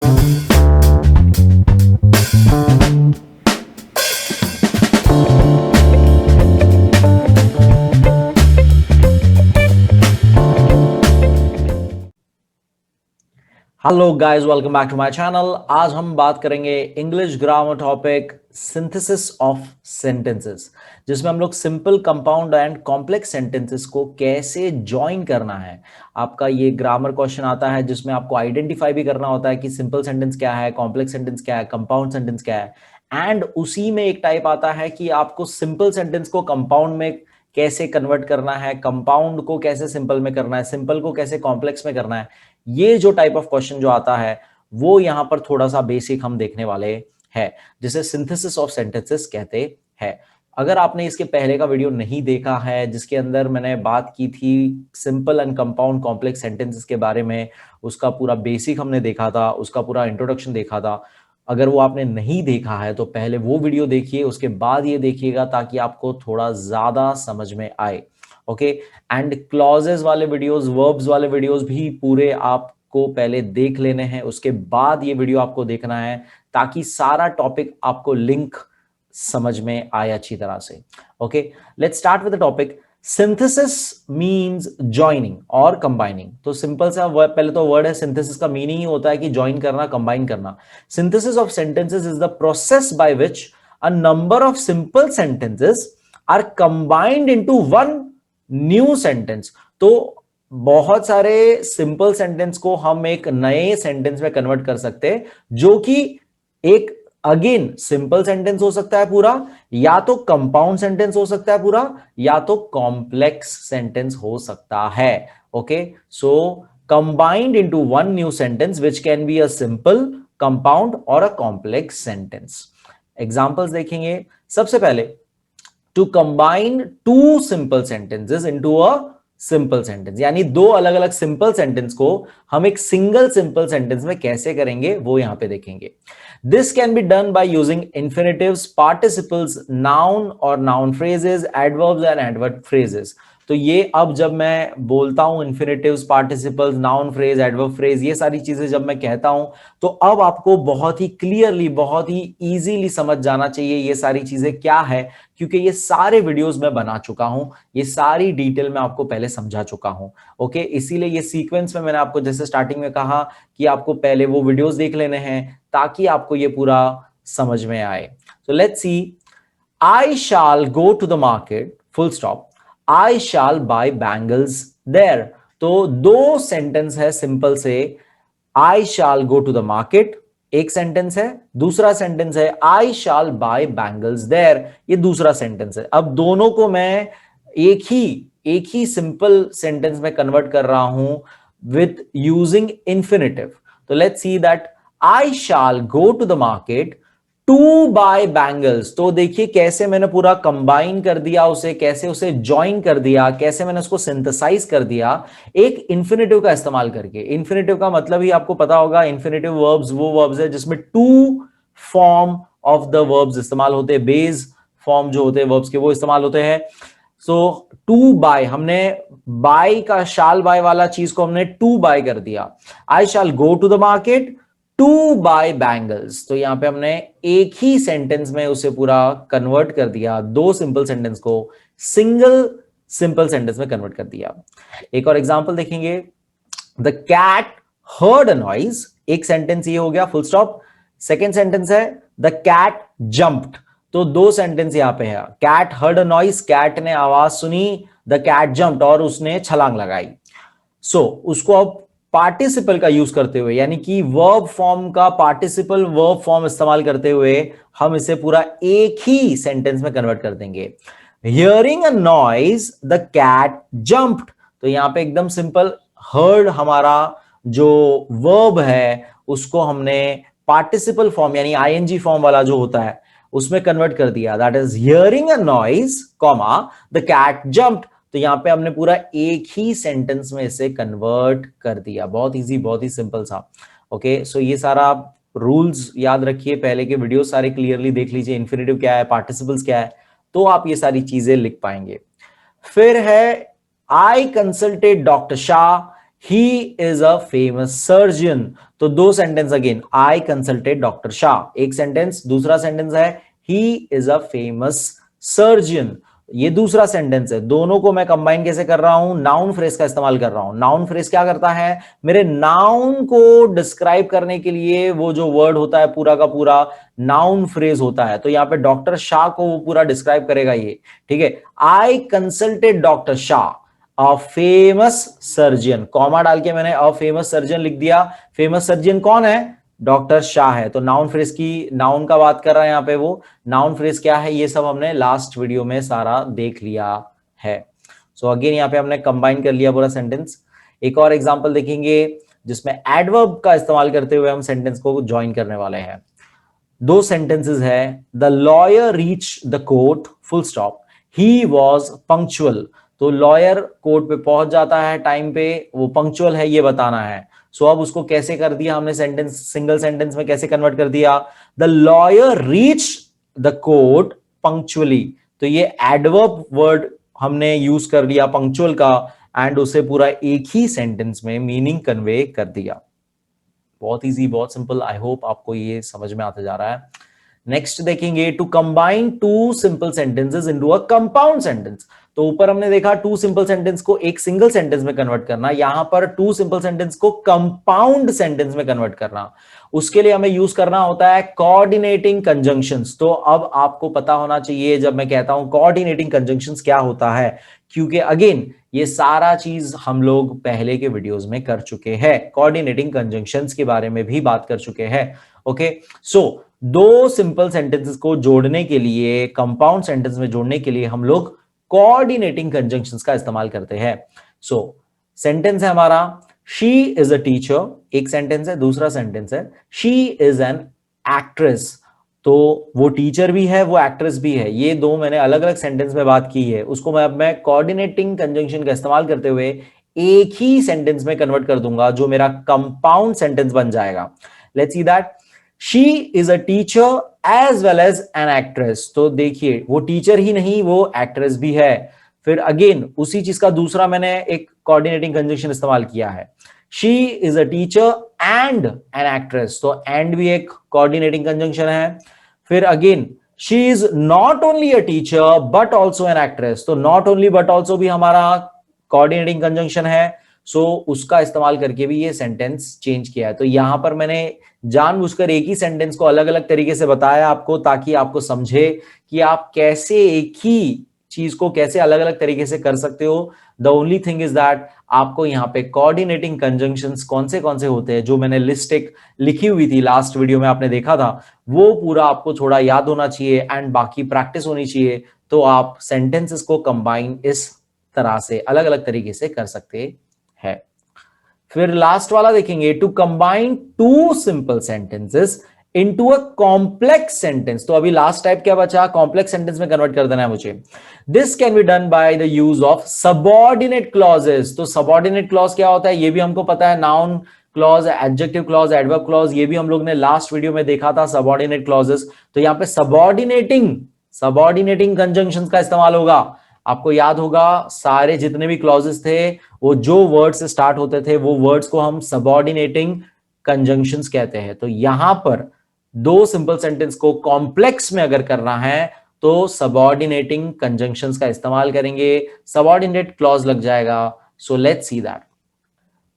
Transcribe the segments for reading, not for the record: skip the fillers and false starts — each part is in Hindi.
Hello guys, welcome back to my channel. आज हम बात करेंगे English grammar topic synthesis of sentences, जिसमें हम लोग simple, compound and complex sentences को कैसे ज्वाइन करना है। आपका ये ग्रामर क्वेश्चन आता है जिसमें आपको आइडेंटिफाई भी करना होता है कि सिंपल सेंटेंस क्या है, कॉम्प्लेक्स सेंटेंस क्या है, कंपाउंड सेंटेंस क्या है। एंड उसी में एक टाइप आता है कि आपको सिंपल सेंटेंस को कंपाउंड में कैसे कन्वर्ट करना है, कंपाउंड को कैसे सिंपल में करना है, सिंपल को कैसे कॉम्प्लेक्स में करना है। ये जो टाइप ऑफ क्वेश्चन जो आता है वो यहां पर थोड़ा सा बेसिक हम देखने वाले हैं, जिसे सिंथेसिस ऑफ सेंटेंसेस कहते हैं। अगर आपने इसके पहले का वीडियो नहीं देखा है जिसके अंदर मैंने बात की थी simple and compound complex sentences के बारे में, उसका पूरा बेसिक हमने देखा था, उसका पूरा इंट्रोडक्शन देखा था। अगर वो आपने नहीं देखा है तो पहले वो वीडियो देखिए, उसके बाद ये देखिएगा, ताकि आपको थोड़ा ज्यादा समझ में आए। ओके, एंड क्लॉजेस वाले वीडियोस, वर्ब्स वाले वीडियोस भी पूरे आपको पहले देख लेने हैं, उसके बाद ये वीडियो आपको देखना है, ताकि सारा टॉपिक आपको लिंक समझ में आए अच्छी तरह से। Okay, let's start with the topic. Synthesis means joining और कंबाइनिंग। तो सिंपल सा पहले तो वर्ड है सिंथेसिस, का मीनिंग ही होता है कि ज्वाइन करना, कंबाइन करना। Synthesis of sentences is the process by which a number of simple sentences are combined into one new sentence. तो बहुत सारे सिंपल सेंटेंस को हम एक नए सेंटेंस में कन्वर्ट कर सकते हैं, जो कि एक अगेन सिंपल सेंटेंस हो सकता है पूरा, या तो कंपाउंड सेंटेंस हो सकता है पूरा, या तो कॉम्प्लेक्स सेंटेंस हो सकता है। Okay, so combined into one new sentence which can be a simple, compound और अ कॉम्प्लेक्स सेंटेंस। एग्जांपल्स देखेंगे। सबसे पहले, to combine two simple sentences into a simple sentence, यानी दो अलग अलग सिंपल सेंटेंस को हम एक सिंगल सिंपल सेंटेंस में कैसे करेंगे वो यहां पे देखेंगे। This can be done by using infinitives, participles, noun और noun phrases, adverbs and adverb phrases. तो ये अब जब मैं बोलता हूं infinitives, participles, noun phrase, adverb phrase, ये सारी चीजें जब मैं कहता हूं, तो अब आपको बहुत ही क्लियरली, बहुत ही इजीली समझ जाना चाहिए ये सारी चीजें क्या है, क्योंकि ये सारे वीडियोस मैं बना चुका हूं, ये सारी डिटेल में आपको पहले समझा चुका हूं। ओके, इसीलिए ये सीक्वेंस में मैंने आपको जैसे स्टार्टिंग में कहा कि आपको पहले वो वीडियोस देख लेने हैं ताकि आपको ये पूरा समझ में आए। तो let's see, I shall go to the market, full stop, I shall buy bangles there. तो दो सेंटेंस है सिंपल से, I shall go to the market एक सेंटेंस है, दूसरा सेंटेंस है I shall buy bangles there, ये दूसरा सेंटेंस है। अब दोनों को मैं एक ही सिंपल सेंटेंस में कन्वर्ट कर रहा हूं विथ यूजिंग इंफिनिटिव। तो let's see that I shall go to the market to buy bangles. तो देखिए कैसे मैंने पूरा कंबाइन कर दिया उसे, कैसे उसे ज्वाइन कर दिया, कैसे मैंने उसको सिंथेसाइज कर दिया एक इंफिनिटिव का इस्तेमाल करके। इंफिनिटिव का मतलब ही आपको पता होगा, इंफिनिटिव वर्ब्स वो वर्ब्स है जिसमें to form of the verbs इस्तेमाल होते हैं, बेस फॉर्म जो होते हैं वर्ब्स के वो इस्तेमाल होते हैं। सो टू बाय, हमने बाय का, शाल बाय वाला चीज को हमने टू बाय कर दिया। I shall go to the market to buy bangles. तो यहां पे हमने एक ही सेंटेंस में उसे पूरा कन्वर्ट कर दिया, दो सिंपल सेंटेंस को सिंगल सिंपल सेंटेंस में कन्वर्ट कर दिया। एक और एग्जांपल देखेंगे। The cat heard a noise, एक सेंटेंस ये हो गया, फुल स्टॉप। सेकेंड सेंटेंस है द कैट जंप्ड। तो दो सेंटेंस यहां पे है, cat heard a noise, cat ने आवाज सुनी, द कैट जंप्ड, और उसने छलांग लगाई। सो उसको अब पार्टिसिपल का यूज करते हुए, यानी कि वर्ब फॉर्म का पार्टिसिपल वर्ब फॉर्म इस्तेमाल करते हुए हम इसे पूरा एक ही सेंटेंस में कन्वर्ट कर देंगे। Hearing a noise the cat jumped. तो यहां पे एकदम सिंपल, हर्ड हमारा जो वर्ब है उसको हमने पार्टिसिपल फॉर्म यानी आईएनजी फॉर्म वाला जो होता है उसमें कन्वर्ट कर दिया, that is hearing a noise comma the cat jumped. तो यहां पे हमने पूरा एक ही सेंटेंस में इसे कन्वर्ट कर दिया। बहुत इजी, बहुत ही सिंपल सा। ओके, सो ये सारा आप रूल्स याद रखिए, पहले के वीडियो सारे क्लियरली देख लीजिए, इन्फिनिटिव क्या है, पार्टिसिपल्स क्या है, तो आप ये सारी चीजें लिख पाएंगे। फिर है I consulted doctor Shah, he is a famous surgeon. तो दो sentence again, I consulted doctor Shah, एक सेंटेंस। दूसरा सेंटेंस है he is a famous surgeon, ये दूसरा सेंटेंस है। दोनों को मैं कंबाइन कैसे कर रहा हूं, नाउन फ्रेज का इस्तेमाल कर रहा हूं। नाउन फ्रेज क्या करता है, मेरे नाउन को डिस्क्राइब करने के लिए वो जो वर्ड होता है पूरा का पूरा नाउन फ्रेज होता है। तो यहां पे डॉक्टर शाह को वो पूरा डिस्क्राइब करेगा ये, ठीक है। I consulted doctor Shah a famous surgeon, comma डाल के मैंने अ फेमस सर्जन लिख दिया। फेमस सर्जन कौन है, डॉक्टर शाह है। तो नाउन फ्रेज की, नाउन का बात कर रहा है यहां पे वो। नाउन फ्रेज क्या है, ये सब हमने लास्ट वीडियो में सारा देख लिया है। सो अगेन यहां पे हमने कंबाइन कर लिया पूरा सेंटेंस। एक और एग्जांपल देखेंगे जिसमें एडवर्ब का इस्तेमाल करते हुए हम सेंटेंस को ज्वाइन करने वाले हैं। दो सेंटेंसेस है, the lawyer reach the court full stop, he was punctual. तो लॉयर कोर्ट पे पहुंच जाता है टाइम पे, वो पंक्चुअल है ये बताना है। सो अब उसको कैसे कर दिया हमने, सेंटेंस सिंगल सेंटेंस में कैसे कन्वर्ट कर दिया, the lawyer reach the court punctually. तो ये एडवर्ब वर्ड हमने यूज कर लिया पंक्चुअल का, एंड उसे पूरा एक ही सेंटेंस में मीनिंग कन्वे कर दिया। बहुत इजी, बहुत सिंपल। आई होप आपको ये समझ में आता जा रहा है। नेक्स्ट देखेंगे, to combine two simple sentences into a compound sentence. तो ऊपर हमने देखा टू सिंपल सेंटेंस को एक सिंगल सेंटेंस में कन्वर्ट करना, यहां पर टू सिंपल सेंटेंस को कंपाउंड सेंटेंस में कन्वर्ट करना। उसके लिए हमें यूज करना होता है कोऑर्डिनेटिंग कंजंक्शंस। तो अब आपको पता होना चाहिए जब मैं कहता हूं कोऑर्डिनेटिंग कंजंक्शंस क्या होता है, क्योंकि अगेन ये सारा चीज हम लोग पहले के वीडियोस में कर चुके हैं, कोऑर्डिनेटिंग कंजंक्शंस के बारे में भी बात कर चुके हैं। ओके, सो दो सिंपल सेंटेंसेस को जोड़ने के लिए, कंपाउंड सेंटेंस में जोड़ने के लिए हम लोग कोऑर्डिनेटिंग कंजंक्शंस का इस्तेमाल करते हैं। सो सेंटेंस है हमारा, शी इज अ टीचर, एक सेंटेंस है। दूसरा सेंटेंस है, शी इज एन एक्ट्रेस। तो वो टीचर भी है, वो एक्ट्रेस भी है, ये दो मैंने अलग अलग सेंटेंस में बात की है। उसको मैं कोऑर्डिनेटिंग कंजंक्शन का इस्तेमाल करते हुए एक ही सेंटेंस में कन्वर्ट कर दूंगा, जो मेरा कंपाउंड सेंटेंस बन जाएगा। Let's see that, she is a teacher as well as an actress. तो देखिए वो टीचर ही नहीं, वो एक्ट्रेस भी है। फिर अगेन उसी चीज का दूसरा मैंने एक कोऑर्डिनेटिंग कंजंक्शन इस्तेमाल किया है, she is a teacher and N actress. तो एंड भी एक कोऑर्डिनेटिंग कंजंक्शन है। फिर again, she is not only a teacher but also an actress. तो नॉट ओनली बट ऑल्सो भी हमारा कोऑर्डिनेटिंग कंजंक्शन है। सो उसका इस्तेमाल करके भी ये सेंटेंस चेंज किया है। तो यहां पर मैंने जानबूझकर एक ही सेंटेंस को अलग अलग तरीके से बताया आपको, ताकि आपको समझे कि आप कैसे एक ही चीज को कैसे अलग अलग तरीके से कर सकते हो। The only thing is that आपको यहाँ पे कोऑर्डिनेटिंग कंजंक्शंस कौन से होते हैं, जो मैंने लिस्ट एक लिखी हुई थी लास्ट वीडियो में आपने देखा था, वो पूरा आपको थोड़ा याद होना चाहिए एंड बाकी प्रैक्टिस होनी चाहिए। तो आप सेंटेंसेस को कंबाइन इस तरह से अलग अलग तरीके से कर सकते हैं। फिर लास्ट वाला देखेंगे, to combine two simple sentences into a complex sentence. तो अभी लास्ट टाइप क्या बचा, कॉम्प्लेक्स सेंटेंस में कन्वर्ट कर देना है मुझे। This can be done by the use of subordinate clauses. तो सबऑर्डिनेट क्लॉज क्या होता है ये भी हमको पता है, noun clause, adjective clause, adverb clause, ये भी हम लोग ने लास्ट वीडियो में देखा था सबऑर्डिनेट क्लॉजेस। तो यहां पे सबऑर्डिनेटिंग कंजंक्शंस का इस्तेमाल होगा। आपको याद होगा सारे जितने भी क्लॉजेस थे, वो जो वर्ड से स्टार्ट होते थे वो वर्ड्स को हम सबऑर्डिनेटिंग कंजंक्शंस कहते हैं। तो यहां पर दो सिंपल सेंटेंस को कॉम्प्लेक्स में अगर करना है तो सबऑर्डिनेटिंग कंजंक्शंस का इस्तेमाल करेंगे, सबऑर्डिनेट क्लॉज लग जाएगा। So let's see that,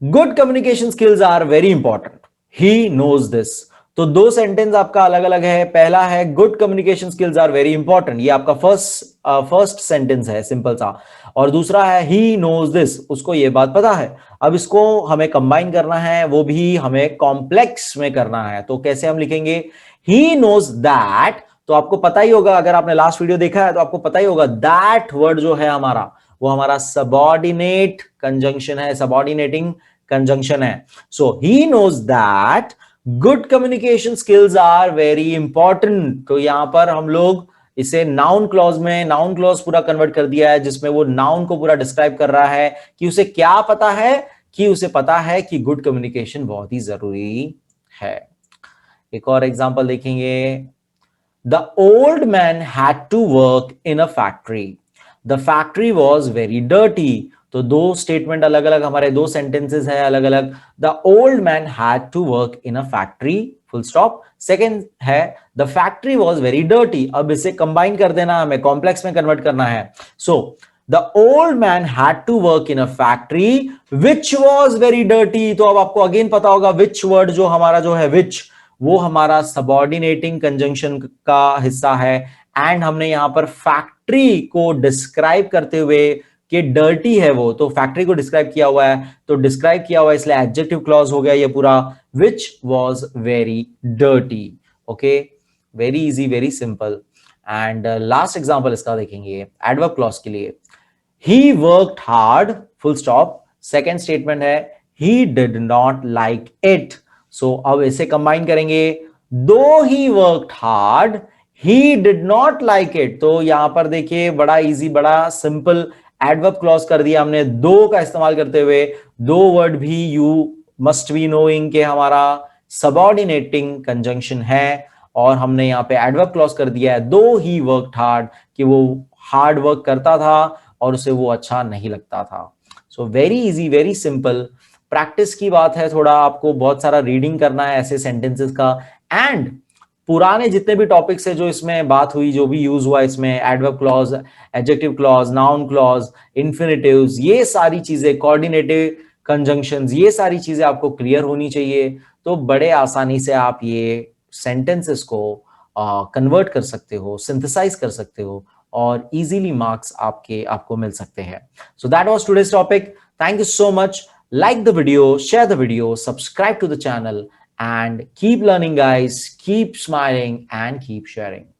good communication skills are very important, he knows this. तो दो सेंटेंस आपका अलग अलग है। पहला है good communication skills are very important, ये आपका फर्स्ट सेंटेंस है सिंपल सा। और दूसरा है ही नोज दिस, उसको ये बात पता है। अब इसको हमें कंबाइन करना है, वो भी हमें कॉम्प्लेक्स में करना है। तो कैसे हम लिखेंगे, ही नोज दैट। तो आपको पता ही होगा, अगर आपने लास्ट वीडियो देखा है तो आपको पता ही होगा, दैट वर्ड जो है हमारा, वो हमारा सबऑर्डिनेट कंजंक्शन है, सबऑर्डिनेटिंग कंजंक्शन है। So he knows that good communication skills are very important. तो यहां पर हम लोग इसे नाउन क्लॉज में, नाउन क्लॉज पूरा कन्वर्ट कर दिया है, जिसमें वो नाउन को पूरा डिस्क्राइब कर रहा है कि उसे क्या पता है, कि उसे पता है कि गुड कम्युनिकेशन बहुत ही जरूरी है। एक और एग्जांपल देखेंगे, the old man had to work in a factory, the factory was very dirty. तो दो स्टेटमेंट अलग अलग, हमारे दो सेंटेंसेस है अलग अलग। The old man had to work in a factory, full stop. Second है the factory was very dirty. अब इसे कंबाइन कर देना, हमें कॉम्प्लेक्स में कन्वर्ट करना है। So the old man had to work in a factory which was very dirty. तो अब आपको अगेन पता होगा विच वर्ड जो हमारा जो है विच, वो हमारा सबऑर्डिनेटिंग कंजंक्शन का हिस्सा है। एंड हमने यहां पर फैक्ट्री को डिस्क्राइब करते हुए कि डर्टी है वो, तो फैक्ट्री को डिस्क्राइब किया हुआ है, तो डिस्क्राइब किया हुआ है इसलिए एडजेक्टिव क्लॉज हो गया ये पूरा, which was very dirty. Okay, very easy, very simple. And last example इसका देखेंगे एडवर्ब क्लॉज के लिए। He worked hard, full stop. Second statement है he did not like it. So अब इसे कंबाइन करेंगे, though he worked hard he did not like it. तो यहां पर देखिए बड़ा इजी, बड़ा सिंपल एडवर्ब क्लॉज कर दिया हमने दो का इस्तेमाल करते हुए। दो वर्ड भी यू मस्ट बी नोइंग के हमारा सबऑर्डिनेटिंग कंजंक्शन है, और हमने यहां पे एडवर्ब क्लॉज कर दिया है दो ही वर्कड हार्ड, कि वो हार्ड वर्क करता था और उसे वो अच्छा नहीं लगता था। So very easy, very simple. Practice की बात है, थोड़ा आपको बहुत सारा रीडिंग करना है ऐसे सेंटेंसेस का। एंड पुराने जितने भी टॉपिक्स है जो इसमें बात हुई, जो भी यूज हुआ इसमें, adverb clause, adjective clause, noun clause, infinitives, ये सारी चीजें, कोऑर्डिनेटिव कंजंक्शंस, ये सारी चीजें आपको क्लियर होनी चाहिए। तो बड़े आसानी से आप ये सेंटेंसेस को कन्वर्ट कर सकते हो, सिंथेसाइज कर सकते हो, और इजीली मार्क्स आपको मिल सकते हैं। So that was today's topic. Thank you so much. Like the video, share the video, subscribe to the channel, and keep learning, guys. Keep smiling and keep sharing.